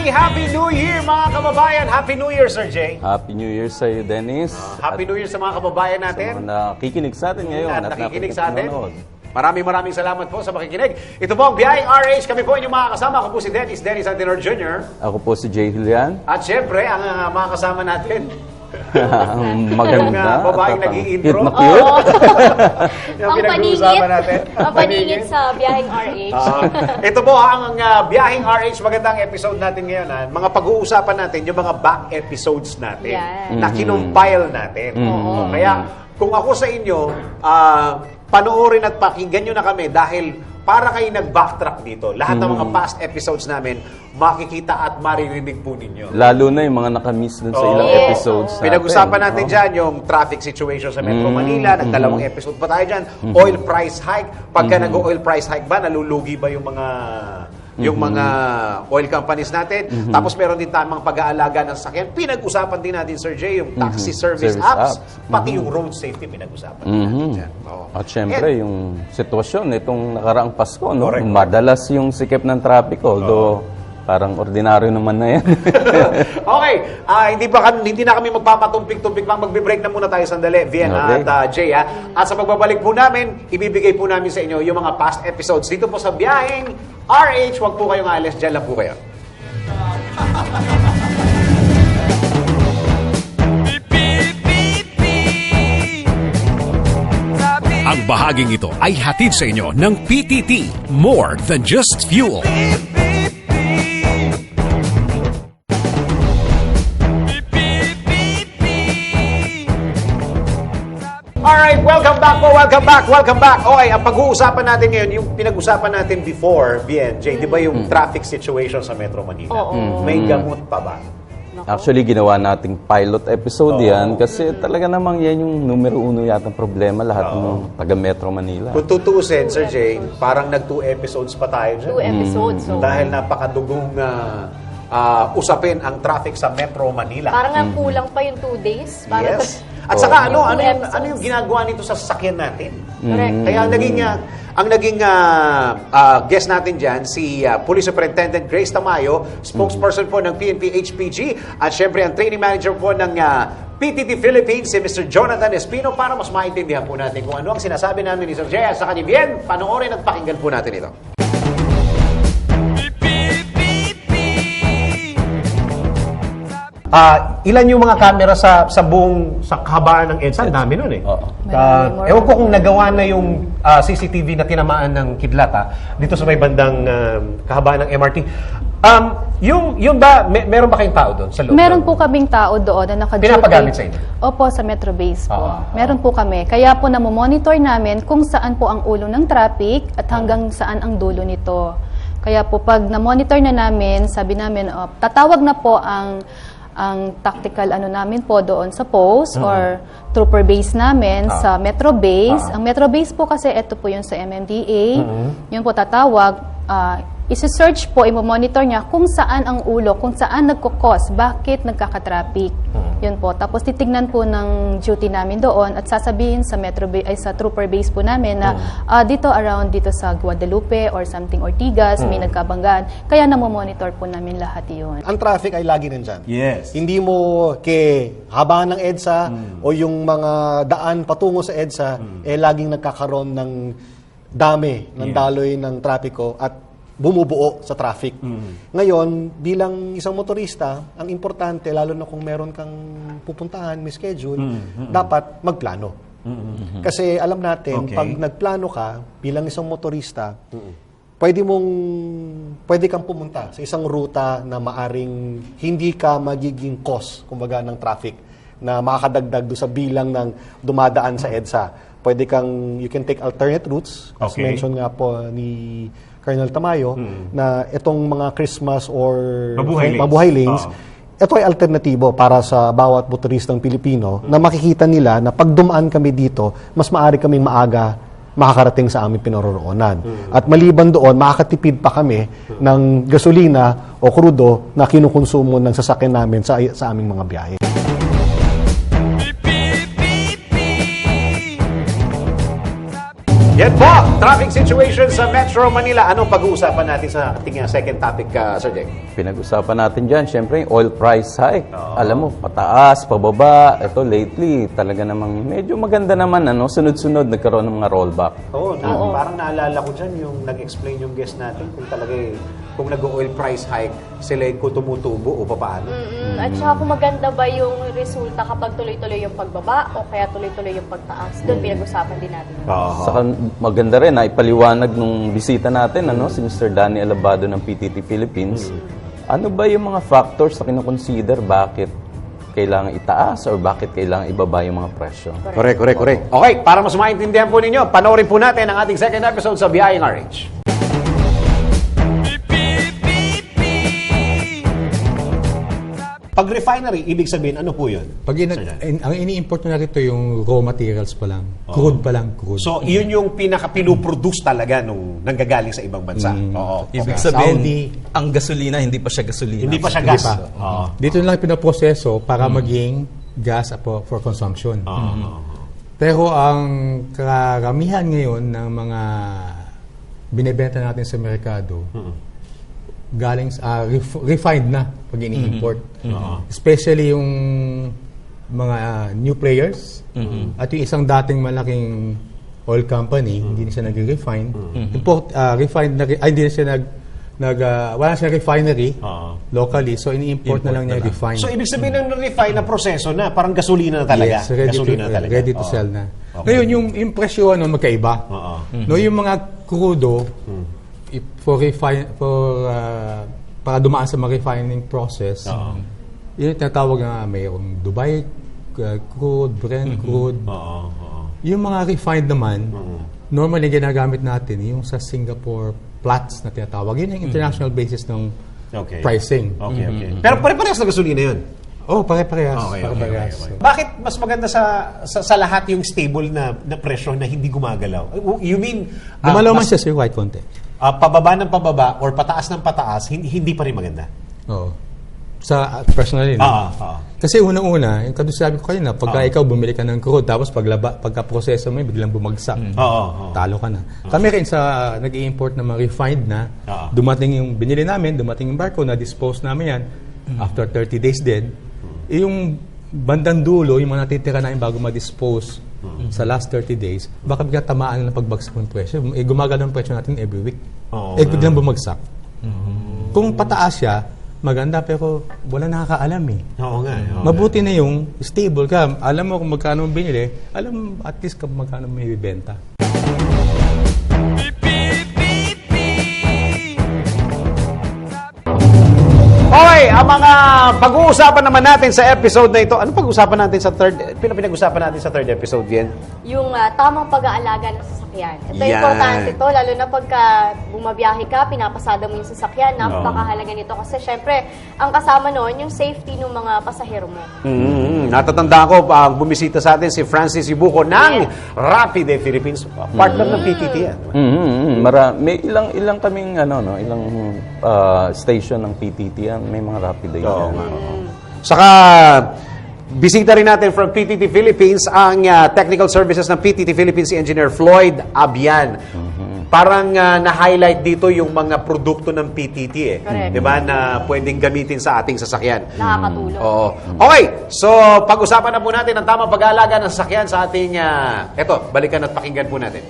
Happy New Year mga kababayan! Happy New Year, Sir Jay! Happy New Year sa iyo, Dennis. Happy New Year sa mga kababayan Sa natin. mga nakikinig sa atin ngayon. At nakikinig sa atin. nanonood. Maraming salamat po sa makikinig. Ito po ang Biyaheng RH. Kami po inyong mga kasama. Ako po si Dennis Antenor Jr. Ako po si Jay Julian. At syempre, ang mga kasama natin. Ang Yung maganda. babaeng at nag-i-intro. cute na cute. Yung Ang pinag-uusapan natin. Ang paningit sa Biyaheng RH. Ito po ang Biyaheng RH. Magandang episode natin ngayon. Mga pag-uusapan natin, yung mga back episodes natin Yan. na kinumpile natin. Kaya kung ako sa inyo, panoorin at pakinggan nyo na kami dahil para kayo nag-backtrack dito. Lahat ng mga past episodes namin, makikita at maririnig po ninyo. Lalo na yung mga nakamiss dun sa ilang Yes. episodes natin. Pinag-usapan natin no? dyan yung traffic situation sa Metro Manila. Nagdalawang episode pa tayo dyan. Oil price hike. Pagka nag-oil price hike ba, nalulugi ba yung mga oil companies natin? Tapos meron din tamang pag-aalaga ng sakyan. Pinag-usapan din natin, Sir Jay, yung taxi service apps. Pati yung road safety pinag-usapan natin dyan. Oo. At syempre, yung sitwasyon itong nakaraang Pasko, no? Correct. Madalas yung sikip ng traffic, although parang ordinaryo naman na yan. Okay, hindi na kami magpapatumpik-tumpik pang magbe-break na muna tayo sandali, Vien Okay. at Jay. At sa pagbabalik po namin, ibibigay po namin sa inyo yung mga past episodes dito po sa Biyaheng RH. Huwag po kayong alis, dyan lang po kayo. Ang bahaging ito ay hatid sa inyo ng PTT, more than just fuel. Alright, welcome back. Okay, ang pag-uusapan natin ngayon, yung pinag-usapan natin before, BNJ, di ba yung traffic situation sa Metro Manila? Oo. May gamot pa ba? Actually, ginawa nating pilot episode yan kasi talaga namang yan yung numero uno yata problema lahat ng taga Metro Manila. Kung tutuusin, Sir Jay, parang nag-2 episodes pa tayo dyan. 2 episodes. So, Dahil napakadugong usapin ang traffic sa Metro Manila. parang nga kulang pa yung 2 days. Para Yes. At saka ano episodes. yung ginagawa nito sa sasakyan natin? Correct. Kaya ang naging guest natin dyan, si Police Superintendent Grace Tamayo, spokesperson po ng PNP HPG, at syempre ang training manager po ng PTT Philippines, si Mr. Jonathan Espino, para mas maintindihan po natin kung ano ang sinasabi namin ni Sir Jay. At saka ni Bien, panoorin at pakinggan po natin ito. Ilan yung mga camera sa kahabaan ng EDSA? Dami nun eh. Oo. Ewan ko kung nagawa na yung CCTV na tinamaan ng kidlat dito sa may bandang kahabaan ng MRT. Yung ba, meron ba kayong tao doon sa loob? Meron po kaming tao doon na naka-duty. Pinapagamit sa inyo? Opo, sa Metro Base po. Meron po kami. Kaya po namomonitor namin kung saan po ang ulo ng traffic at hanggang saan ang dulo nito. Kaya po pag na-monitor na namin, sabi namin, tatawag na po ang tactical namin po doon sa post or trooper base namin sa Metro Base. Ang Metro Base po kasi ito po yung sa MMDA. Yun po tatawag. Isi-search po, i-monitor niya kung saan ang ulo, kung saan nagkukos, bakit nagkaka-traffic. Yun po. Tapos titignan po ng duty namin doon at sasabihin sa sa trooper base po namin na dito around dito sa Guadalupe or something Ortigas, may nagkabanggaan. Kaya namomonitor po namin lahat yun. Ang traffic ay lagi nandyan. Yes. Hindi mo habangan ng EDSA o yung mga daan patungo sa EDSA, laging nagkakaroon ng dami, ng daloy ng trapiko at bumubuo sa traffic. Ngayon, bilang isang motorista, ang importante, lalo na kung meron kang pupuntahan, may schedule, dapat magplano. Kasi alam natin, pag nagplano ka, bilang isang motorista, pwede kang pumunta sa isang ruta na maaring hindi ka magiging cause, kumbaga, ng traffic na makakadagdag do sa bilang ng dumadaan sa EDSA. You can take alternate routes, as mentioned nga po ni Colonel Tamayo, na itong mga Christmas or Mabuhay Lanes, ito ay alternatibo para sa bawat motoristang Pilipino na makikita nila na pag dumaan kami dito, mas maaari kaming maaga makakarating sa aming pinaroroonan. At maliban doon, makakatipid pa kami ng gasolina o krudo na kinukonsumo ng sasakyan namin sa aming mga biyahe. Yan po, traffic situation sa Metro Manila. Anong pag-uusapan natin sa ating second topic, Sir Jake? Pinag-usapan natin dyan, syempre, yung oil price hike. Alam mo, pataas, pababa. Ito, lately, talaga namang medyo maganda naman, sunod-sunod nagkaroon ng mga rollback. Oo, parang naalala ko dyan yung nag-explain yung guest natin kung talaga kung nag-oil price hike, sila kung tumutubo o paano. At saka kung maganda ba yung resulta kapag tuloy-tuloy yung pagbaba o kaya tuloy-tuloy yung pagtaas. Doon pinag-usapan din natin. Saka maganda rin na ipaliwanag nung bisita natin, si Mr. Danny Alabado ng PTT Philippines. Ano ba yung mga factors na kinoconsider bakit kailangan itaas or bakit kailangan ibaba yung mga presyo? Correct. Okay, para mas maintindihan po ninyo, panoorin po natin ang ating second episode sa Biyaheng RH. Pag refinery, ibig sabihin, ano po yun? Ang ini-import na rito yung raw materials pa lang. Crude pa lang, crude. So, yun yung pinaka-pinuproduce talaga nung nanggagaling sa ibang bansa. Oo. Ibig Okay. sabihin, Saudi. ang gasolina, hindi pa siya gasolina. Hindi pa siya Hindi gas. pa. Oo. Dito na lang pinaproseso para maging gas for consumption. Pero ang karamihan ngayon ng mga binebenta natin sa merkado, galing refined na pag ini-import. Especially yung mga new players at yung isang dating malaking oil company, hindi na siya nag-refine. Refined na hindi na siya wala siyang refinery locally, so ini-import na lang niya refined. So, ibig sabihin ng refine na proseso na, parang gasolina na talaga. Yes, ready to sell na. Ngayon, yung presyo magkaiba. No, yung mga crudo, para dumaan sa mga refining process, yun yung tinatawag na mayroong Dubai crude, Brent crude. Yung mga refined naman, normally ginagamit natin yung sa Singapore Platts na tinatawag. Yun yung international basis ng pricing. Okay. Pero pare-parehas na gasolina yun. Oh, pare-parehas. Okay. Bakit mas maganda sa lahat yung stable na presyo na hindi gumagalaw? You mean Gumalaw man siya, sir, white konti. Pababa ng pababa or pataas ng pataas, hindi pa rin maganda? Oo. Sa personally, no? Kasi una-una, yung sabi ko kanina, pagka ikaw bumili ka ng crude, tapos pagka-proseso mo, biglang bumagsak. Talo ka na. Kami rin sa nag-i-import ng mga refined na, dumating yung binili namin, dumating yung barko, na-dispose namin yan, after 30 days din, yung bandang dulo, yung mga natitira namin bago ma-dispose sa last 30 days, baka bigla tamaan ng pagbagsak ng presyo. Gumagalaw ang presyo natin every week. Biglang bumagsak. Kung pataas siya, maganda, pero wala nakakaalam eh. Oo nga. Mabuti na yung stable ka. Alam mo kung magkano mo binili, alam at least kung magkano mo ibibenta. Okay, ang mga pag-uusapan naman natin sa episode na ito. Ano pag-uusapan natin sa pinag-uusapan natin sa third episode, yan? Yung tamang pag-aalaga ng sasakyan. Ito Yan. importante to, lalo na pagka bumabiyahe ka, pinapasada mo yung sasakyan, napakahalaga nito. Kasi syempre, ang kasama noon, yung safety ng mga pasahero mo. Natatanda ko, bumisita sa atin si Francis Ibuco ng Rapide Philippines. Partner ng PTT yan. May ilang kaming ilang station ng PTT yan. May mga rapid eye yan. Saka, bisita rin natin from PTT Philippines ang technical services ng PTT Philippines, si Engineer Floyd Abian. Parang na-highlight dito yung mga produkto ng PTT Correct. Diba? Na pwedeng gamitin sa ating sasakyan. Nakakatulong. Oo. Okay, so pag-usapan na po natin ang tamang pag-aalaga ng sasakyan sa ating, eto, balikan at pakinggan po natin.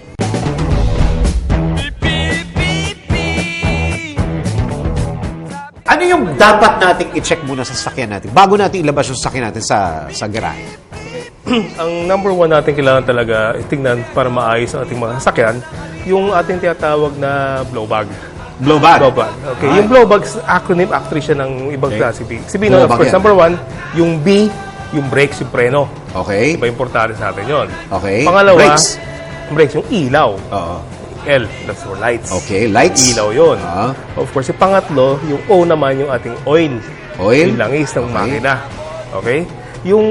Ano yung dapat nating i-check muna sa sasakyan natin bago natin ilabas yung sasakyan natin sa garahe? Ang number one natin kailangan talaga tingnan para maayos ang ating mga sasakyan, yung ating tinatawag na blow bag. Blow bag? Blow bag. Okay. Yung blow bag, acronym, actually siya ng ibang klase. Sabihin Blow of bag course, yan. number one, yung B, yung brakes, yung preno. Okay. Diba, importante sa atin yun. Okay. Pangalawa, Brakes. yung ilaw. Oo. L, that's for lights. Okay, lights. Ilaw yun. Ah. Of course, yung pangatlo, yung O naman yung ating oil. Oil? Yung langis ng Okay. makina. Okay? Yung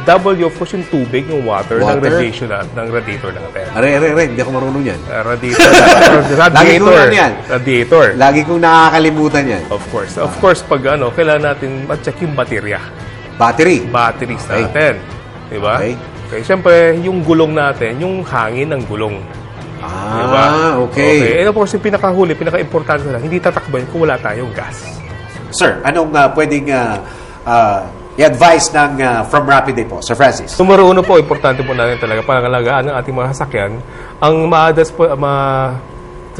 W, of course, yung tubig, yung water, ng Water? radiator natin. Are, hindi ako marunong yan. Radiator. Lagi kong ano yan. Radiator. Lagi kong nakakalimutan yan. Of course. Of course, pag kailangan natin ma-check yung baterya. Battery. Batteries Okay. natin. Diba? Okay. Okay, siyempre, yung gulong natin, yung hangin ng gulong. Okay. And of course, yung pinakahuli, pinaka-importante na, hindi tatakbo yun kung wala tayong gas. Sir, anong pwedeng i-advise from Rapiday po, Sir Francis? Numero uno po, importante po natin talaga pangalagaan ng ating mga sasakyan. Ang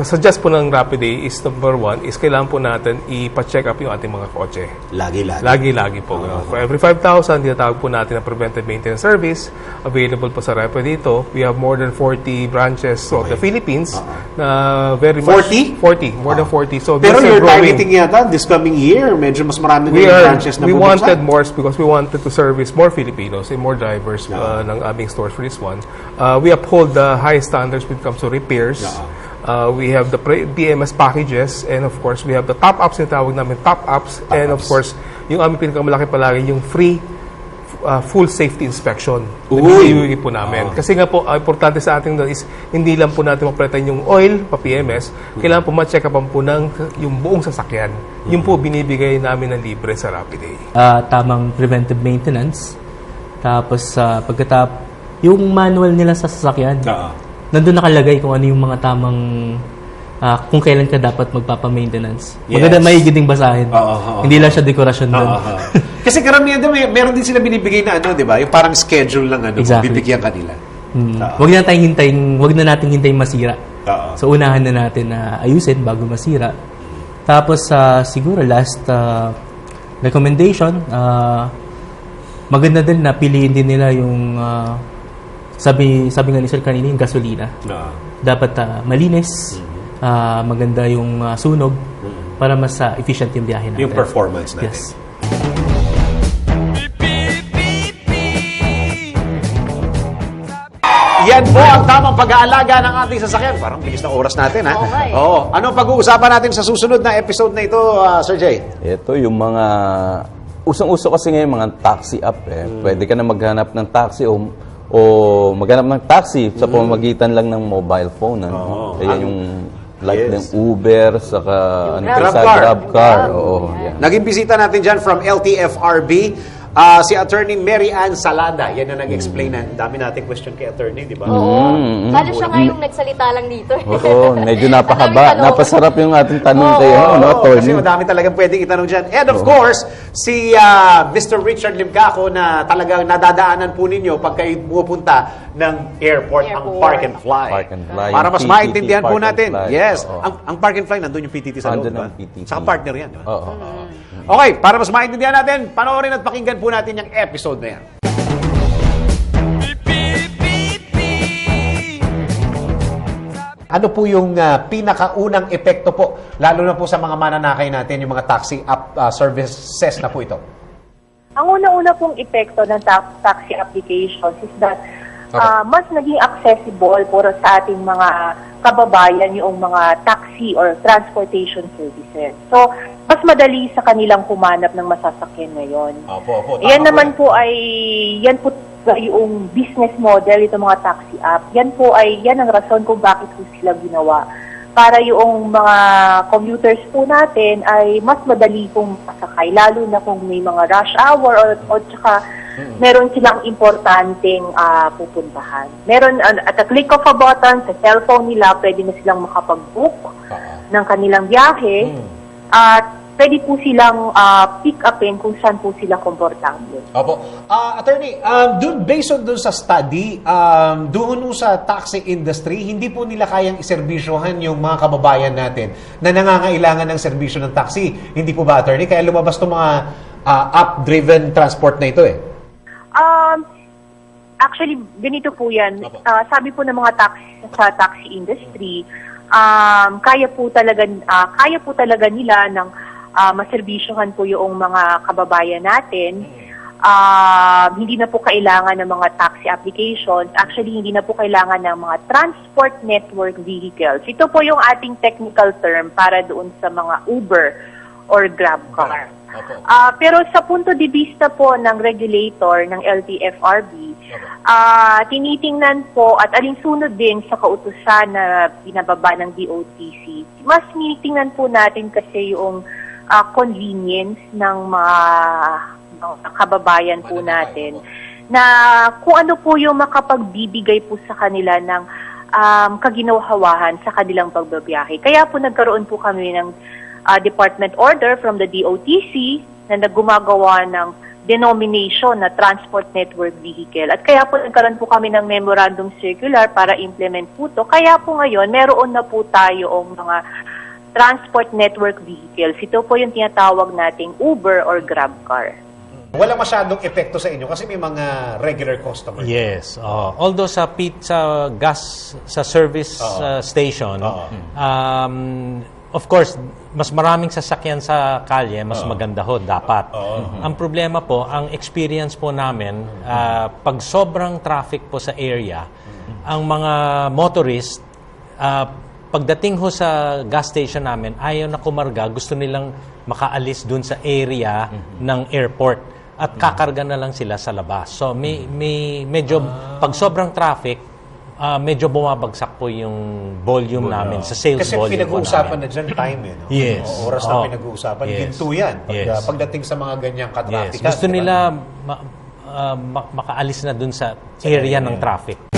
suggest po ng Rapiday is number one, is kailangan po natin ipa-check up yung ating mga kotse. Lagi po. For every 5,000, tinatawag po natin ang preventive maintenance service. Available po sa Rapiday dito. We have more than 40 branches of the Philippines na very much... 40? 40. More than 40. So Pero these are you're growing. targeting yata this coming year. Medyo mas marami na yung branches na We bubuksan. wanted more because we wanted to service more Filipinos and more drivers ng aming stores for this one. We uphold the high standards when it comes to repairs. We have the BMS packages, and of course, we have the top-ups, yung tawag namin top-ups, and of course, yung aming pinakamalaki palagi, yung free full safety inspection na binibigay po namin. Kasi nga po, importante sa ating doon is hindi lang po natin mapalitan yung oil, pa-PMS, kailangan po ma-check upan po ng yung buong sasakyan. Yung po binibigay namin ng libre sa Rapiday. Tamang preventive maintenance. Tapos, yung manual nila sa sasakyan. Nandun nakalagay kung ano yung mga tamang kung kailan ka dapat magpapa-maintenance. Maganda maigid ding basahin. Hindi lang siya dekorasyon doon. Kasi karamihan doon, meron din sila binibigay na ano, di ba? Yung parang schedule lang bibigyan kanila. Wag na natin hintayin masira. So unahan na natin na ayusin bago masira. Tapos siguro last recommendation, maganda din na piliin din nila yung sabi nga ni Sir kanina, yung gasolina. Dapat malinis, maganda yung sunog, para mas efficient yung biyahe natin. Yung performance natin. Yes. Yan po ang tamang pag-aalaga ng ating sasakyan. Parang bilis ng oras natin, ha? Oo. Anong pag-uusapan natin sa susunod na episode na ito, Sir Jay? Ito yung mga... Usong-uso kasi ngayon mga taxi app. Pwede ka na maghanap ng taxi o maghanap ng taxi sa pamamagitan lang ng mobile phone. Kaya yung ng Uber, saka GrabCar. Naging bisita natin dyan from LTFRB, si Attorney Mary Ann Salada. Yan na nag-explain na. Dami nating question kay Attorney, di ba? Oo. Sana siya nga yung nagsalita lang dito. Oo, medyo napakaba. Napasarap yung ating tanong kayo, Attorney. Kasi madami talagang pwedeng itanong dyan. And of course, si Mr. Richard Limcaco na talagang nadadaanan po ninyo pag kayo pupunta ng airport, ang Park and Fly. Park and Fly. Para mas PTT, maintindihan po Park and natin. Fly. Yes. Oo. Ang Park and Fly, nandun yung PTT sa loob. Nandun ang PTT. Saka partner yan. Oo. Okay, para mas maintindihan natin, panoorin at pakinggan po natin yung episode na yan. Ano po yung pinakaunang epekto po, lalo na po sa mga mananakay natin, yung mga taxi app services na po ito? Ang una-una pong epekto ng taxi applications is that mas naging accessible para sa ating mga kababayan yung mga taxi or transportation services. So, mas madali sa kanilang humanap ng masasakyan ngayon. Opo. Yan naman po ay, yan po yung business model, itong mga taxi app. Yan ang rason kung bakit po sila ginawa. Para yung mga commuters po natin ay mas madali pong masakay, lalo na kung may mga rush hour o tsaka meron silang importanteng pupuntahan. Meron, at a click of a button sa cellphone nila, pwede na silang makapag-book ng kanilang biyahe at pwede po silang pick upin kung saan po sila komportable. Opo. Attorney, based on sa study, doon sa taxi industry, hindi po nila kayang iserbisyohan yung mga kababayan natin na nangangailangan ng serbisyo ng taxi. Hindi po ba, Attorney? Kaya lumabas itong mga app-driven transport na ito Actually, ganito po yan. Sabi po ng mga taxi industry, kaya po talaga nila ng maserbisyohan po yung mga kababayan natin. Hindi na po kailangan ng mga taxi applications. Actually, hindi na po kailangan ng mga transport network vehicles. Ito po yung ating technical term para doon sa mga Uber or GrabCar. Pero sa punto de vista po ng regulator ng LTFRB, tinitingnan po at alinsunod din sa kautusan na binababa ng DOTC, mas tinitingnan po natin kasi yung convenience ng mga kababayan po natin na kung ano po yung makapagbibigay po sa kanila ng kaginhawahan sa kanilang pagbabiyahe. Kaya po nagkaroon po kami ng department order from the DOTC na gumagawa ng denomination na Transport Network Vehicle. At kaya po nagkaroon po kami ng memorandum circular para implement po to. Kaya po ngayon, meron na po tayo mga Transport Network Vehicles. Ito po yung tinatawag nating Uber or Grab car. Wala masyadong epekto sa inyo kasi may mga regular customers. Yes. Although sa gas, sa service station, of course, mas maraming sasakyan sa kalye, mas maganda ho, dapat. Ang problema po, ang experience po namin, pag sobrang traffic po sa area, ang mga motorist, pagdating ho sa gas station namin, ayaw na kumarga, gusto nilang makaalis dun sa area ng airport at kakarga na lang sila sa labas. So, medyo, pag sobrang traffic, medyo bumabagsak po yung volume namin sa sales kasi volume. Kasi pinag-uusapan na dyan time eh. No? Yes. Oras na pinag-uusapan. Ginto yan. Pagdating sa mga ganyang katraffic. Yes. Gusto nila makaalis na dun sa area ng traffic.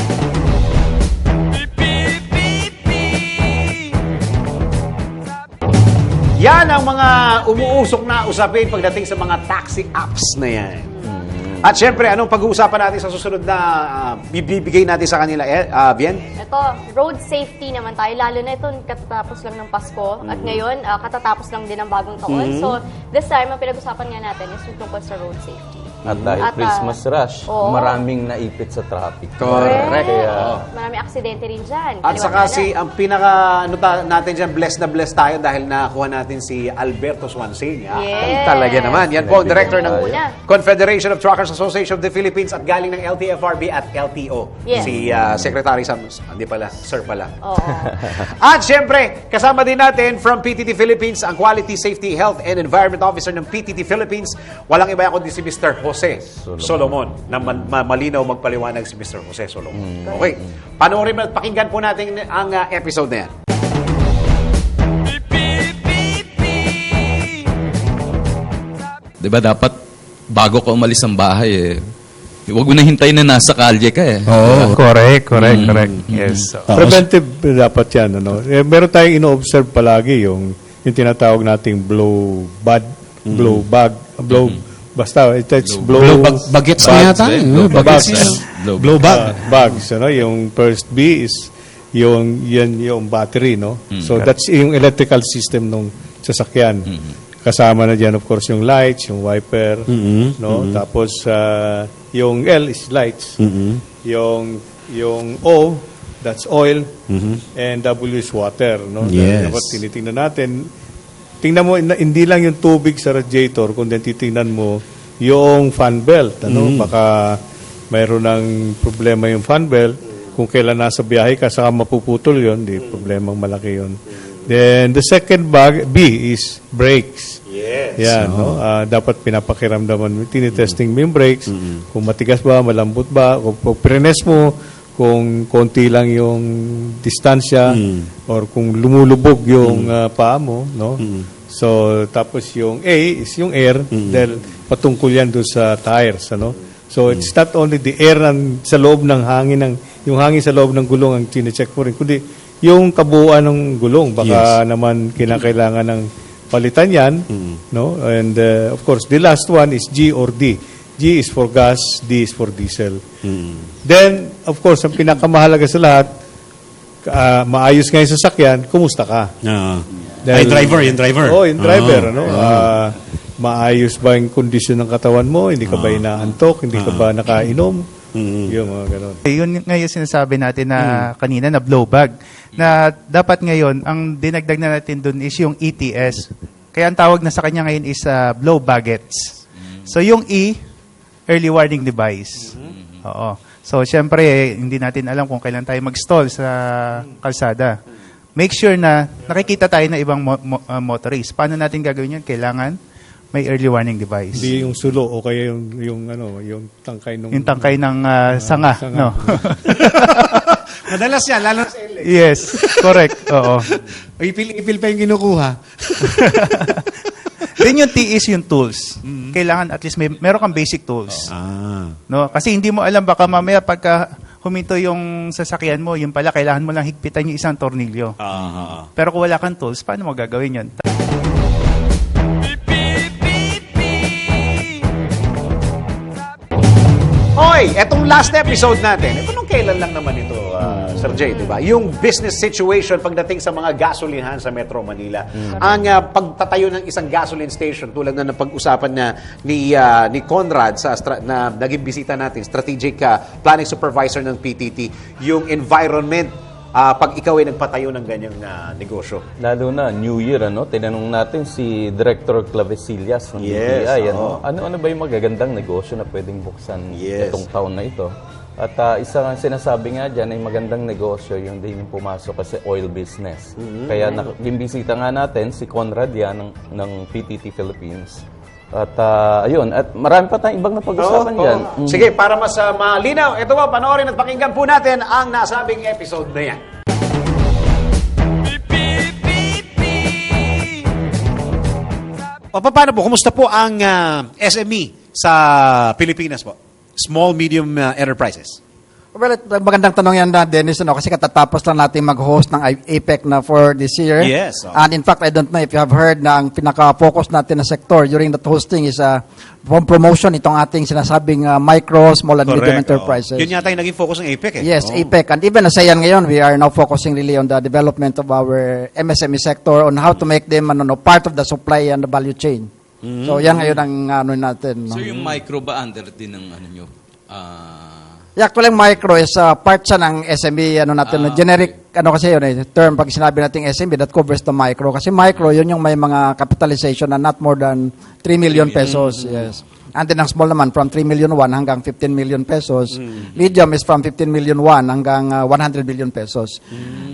Yan ang mga umuusok na usapin pagdating sa mga taxi apps na yan. At syempre, anong pag-uusapan natin sa susunod na bibigay natin sa kanila, Bien? Ito, road safety naman tayo. Lalo na ito, katatapos lang ng Pasko. At ngayon, katatapos lang din ng bagong taon. So, this time, ang pinag-usapan nga natin is yung tungkol sa road safety. At dahil Christmas rush, maraming naipit sa traffic. Correct. Maraming aksidente rin dyan. At saka ang pinaka natin dyan, blessed na blessed tayo dahil nakakuha natin si Alberto Swansing. Yes. Talaga naman. Yan po ang director ng Una. Confederation of Truckers Association of the Philippines at galing ng LTFRB at LTO. Yes. Si Secretary Sam, hindi pala, Sir pala. Oo. At syempre, kasama din natin from PTT Philippines, ang Quality Safety, Health and Environment Officer ng PTT Philippines. Walang iba kundi si Mr. Jose Solomon. Na malinaw magpaliwanag si Mr. Jose Solomon. Okay. Panoorin at pakinggan po natin ang episode na yan. Diba dapat bago ka umalis ng bahay huwag mo na hintayin na nasa kalye ka Oo, correct. Yes. Preventive dapat yan. Meron tayong ino-observe palagi yung tinatawag nating blow bagets na yata. Blow bags. Yung first B is yung battery, no? So that's yung electrical system ng sasakyan. Kasama na diyan of course yung lights, yung wiper, no? Tapos yung L is lights. Yung O, that's oil, and W is water, no? Yes. Dapat tinitingnan natin. Tingnan mo, hindi lang yung tubig sa radiator, kundi titingnan mo yung fan belt. Baka mayroon ng problema yung fan belt. Kung kailan nasa biyahe ka, saka mapuputol yun, di problemang malaki yun. Then, the second B is brakes. Yes. Yan, dapat pinapakiramdaman, tinitesting mo yung brakes, kung matigas ba, malambot ba, kung prenes mo, kung konti lang yung distansya, or kung lumulubog yung paa mo, no? So, tapos yung A is yung air, dahil patungkol yan doon sa tires, So, it's not only the air sa loob ng hangin, yung hangin sa loob ng gulong ang chinecheck mo rin, kundi yung kabuuan ng gulong. Baka naman kinakailangan ng palitan yan, no? And, of course, the last one is G or D. G is for gas, D is for diesel. Then, of course, ang pinakamahalaga sa lahat, maayos nga yung sasakyan, kumusta ka? Yung driver. Yung driver, maayos ba yung kondisyon ng katawan mo? Hindi ka ba inaantok? Hindi ka ba nakainom? Yung mga ganon. Yun ngayon sinasabi natin na kanina na blow bag. Na dapat ngayon, ang dinagdag na natin dun is yung ETS. Kaya ang tawag na sa kanya ngayon is blow baggets. So yung E, early warning device. Oo. So syempre, hindi natin alam kung kailan tayo mag-stall sa kalsada. Make sure na nakikita tayo na ibang motorist. Paano natin gagawin yun? Kailangan may early warning device. Hindi yung sulo o kaya yung tangkay ng... Yung tangkay ng sanga. No? Madalas yan, lalo sa LA. Yes, correct. Oo. Ipil pa yung kinukuha. Then yung T is yung tools. Kailangan at least meron kang basic tools. No? Kasi hindi mo alam, baka mamaya pagka huminto yung sasakyan mo, yung pala kailangan mo lang higpitan yung isang tornilyo. Pero kung wala kang tools, paano mo gagawin yun? Hoy, etong last episode natin, ito nung kailan lang naman ito, Sir Jay, di ba? Yung business situation pagdating sa mga gasolinahan sa Metro Manila. Ang pagtatayo ng isang gasoline station, tulad na napag-usapan na ni Conrad na naging bisita natin, strategic planning supervisor ng PTT, yung environment pag ikaw ay nagpatayo ng ganyang negosyo. Lalo na, New Year, tinanong natin si Director Clavesillas ng DTI. Ano ba yung magagandang negosyo na pwedeng buksan itong taon na ito? At isa nga sinasabi nga dyan ay magandang negosyo yung din pumasok kasi oil business. Kaya yung bisita nga natin, si Conrad yan ng PTT Philippines. At ayun, at marami pa tayong ibang napag-usapan dyan. Sige, para mas malinaw, ito ba, panoorin at pakinggan po natin ang nasabing episode na yan. O, paano po? Kumusta po ang SME sa Pilipinas po? Small, medium enterprises. Well, magandang tanong yan, Dennis, kasi katatapos lang natin mag-host ng APEC na for this year. Yes. And in fact, I don't know if you have heard na ang pinaka-focus natin na sector during that hosting is promotion itong ating sinasabing micro, small and medium enterprises. Yun yata yung naging focus ng APEC. Yes, APEC. And even as ASEAN ngayon, we are now focusing really on the development of our MSME sector on how to make them part of the supply and the value chain. So yan ngayon ang natin. So yung micro ba under din ng nyo? Yeah, actually, micro is part siya ng SME, generic, kasi yun term, pag sinabi natin SME, that covers the micro. Kasi micro, yun yung may mga capitalization na not more than 3 million pesos. Yes. And then ang small naman, from 3 million 1 hanggang 15 million pesos. Medium is from 15 million 1 hanggang 100 million pesos.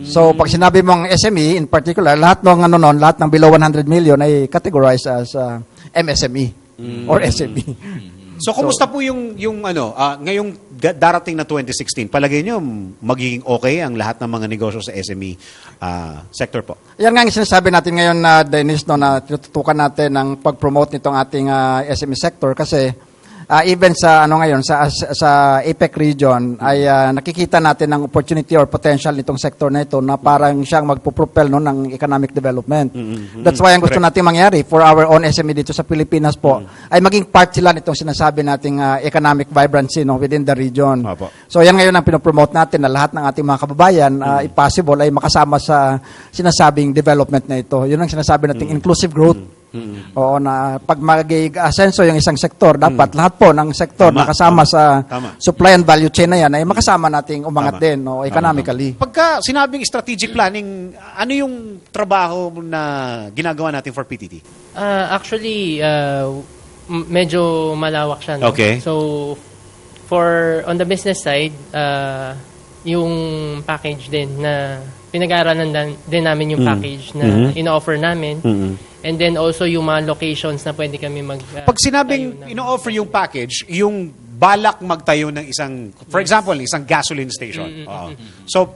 So, pag sinabi mong SME, in particular, lahat ng below 100 million ay categorized as MSME or SME. So, kumusta po yung ngayong darating na 2016? Palagay nyo, magiging okay ang lahat ng mga negosyo sa SME sector po? Yan nga yung sinasabi natin ngayon, Dennis, na tinututukan natin ang pag-promote nitong ating SME sector kasi even sa ngayon sa APEC region ay nakikita natin ang opportunity or potential nitong sector na ito na parang siyang magpo-propel ng economic development. That's why ang gusto nating mangyari for our own SME dito sa Pilipinas po ay maging part sila nitong sinasabi nating economic vibrancy within the region. So yan ngayon ang pinopromote natin na lahat ng ating mga kababayan if possible ay makasama sa sinasabing development na ito. Yun ang sinasabi nating inclusive growth. Oo, na pag mag-asenso yung isang sektor, dapat lahat po ng sektor na kasama sa supply and value chain na yan ay makasama nating umangat din economically. Pagka sinabing strategic planning, ano yung trabaho na ginagawa natin for PTT? Actually, medyo malawak siya. Okay. So, on the business side, yung package din na pinag-aaralan din namin yung package na ino-offer namin. And then also yung mga locations na pwede kami pag sinabing ino-offer yung package, yung balak magtayo ng isang, for example, isang gasoline station. So,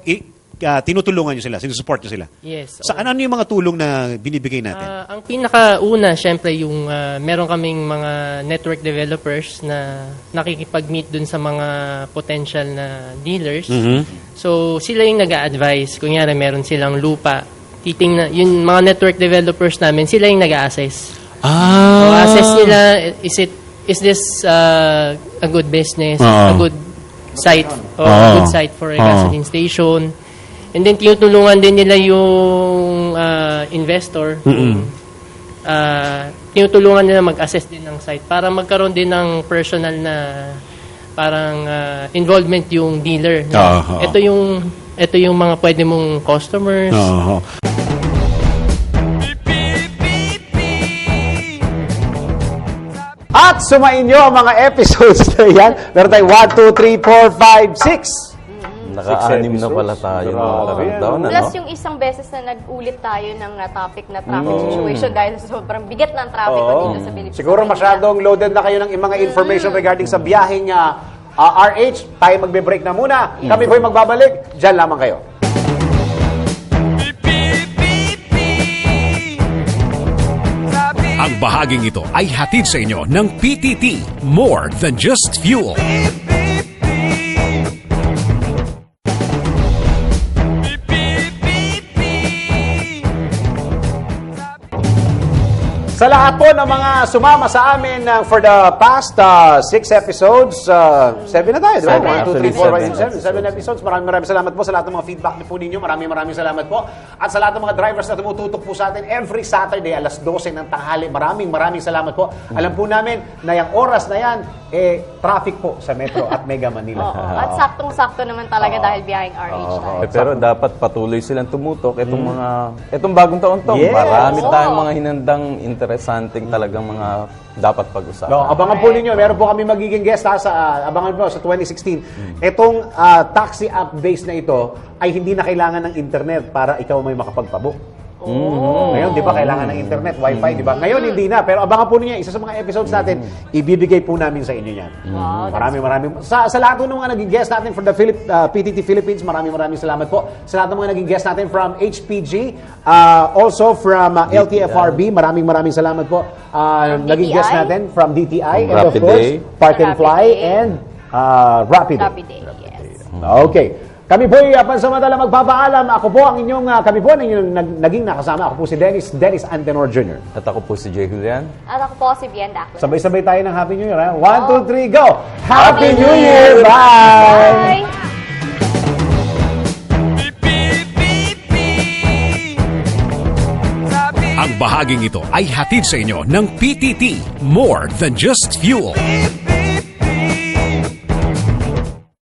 tinutulungan nyo sila, sinusupport nyo sila. Yes. So, ano yung mga tulong na binibigay natin? Ang pinakauna, syempre, yung meron kaming mga network developers na nakikipag-meet dun sa mga potential na dealers. So, sila yung nag-a-advise. Kunyari, meron silang lupa. Titingnan, yung mga network developers namin, sila yung nag-a-assess. So, assess nila, is this a good business, a good site, or a good site for a gasoline station. And then, tinutulungan din nila yung investor. Tinutulungan nila mag-assess din ng site para magkaroon din ng personal na parang involvement yung dealer. Ito yung mga pwede mong customers. At sumain nyo ang mga episodes na yan. Meron tayo 1, 2, 3, 4, 5, 6. Naka-anim na pala tayo. Plus yung isang beses na nag-ulit tayo ng topic na traffic situation dahil sa sobrang bigat ng traffic dito sa Pilipinas. Siguro masyadong loaded na kayo ng mga information regarding sa biyaheng RH. Tayo magbe-break na muna. Kami po'y magbabalik. Diyan lamang kayo. Ang bahaging ito ay hatid sa inyo ng PTT, more than just fuel. Sa lahat po ng mga sumama sa amin for the past 6 episodes, 7 na tayo, di ba? 1, 2, 3, 4, 5, 6, 7 episodes. Maraming salamat po sa lahat ng mga feedback niyo po ninyo. Maraming salamat po. At sa lahat ng mga drivers na tumututok po sa atin every Saturday, alas 12 ng tanghali. Maraming salamat po. Alam po namin na yung oras na yan, traffic po sa Metro at Mega Manila. At saktong-sakto naman talaga dahil behind RH tayo. Pero dapat patuloy silang tumutok. Itong bagong taon to, Yes. marami tayong mga hinandang interesanting talagang mga dapat pag-usapan. No, abangan po ninyo. Meron po kami magiging guest abangan po sa 2016. Itong taxi app base na ito ay hindi na kailangan ng internet para ikaw may makapagpabook. Ngayon, di ba, kailangan ng internet, wifi, di ba? Ngayon, hindi na. Pero abangan po ninyo, isa sa mga episodes natin, ibibigay po namin sa inyo yan. Maraming. Sa lahat po ng mga naging guest natin from the PTT Philippines, maraming salamat po. Sa lahat ng mga naging guest natin from HPG, also from LTFRB, maraming salamat po. Naging guest natin from DTI, and of course, Park and Fly, and Rapid Day. Yes. Okay. Kami po pansamantala magpapaalam. Kami po ang inyong naging nakasama. Ako po si Dennis Antenor Jr. At ako po si Jay Julian. At ako po si Bien Daclan. Sabay-sabay tayo ng Happy New Year. 1, 2, 3, go! Happy New Year! Bye! Ang bahaging ito ay hatid sa inyo ng PTT, more than just fuel.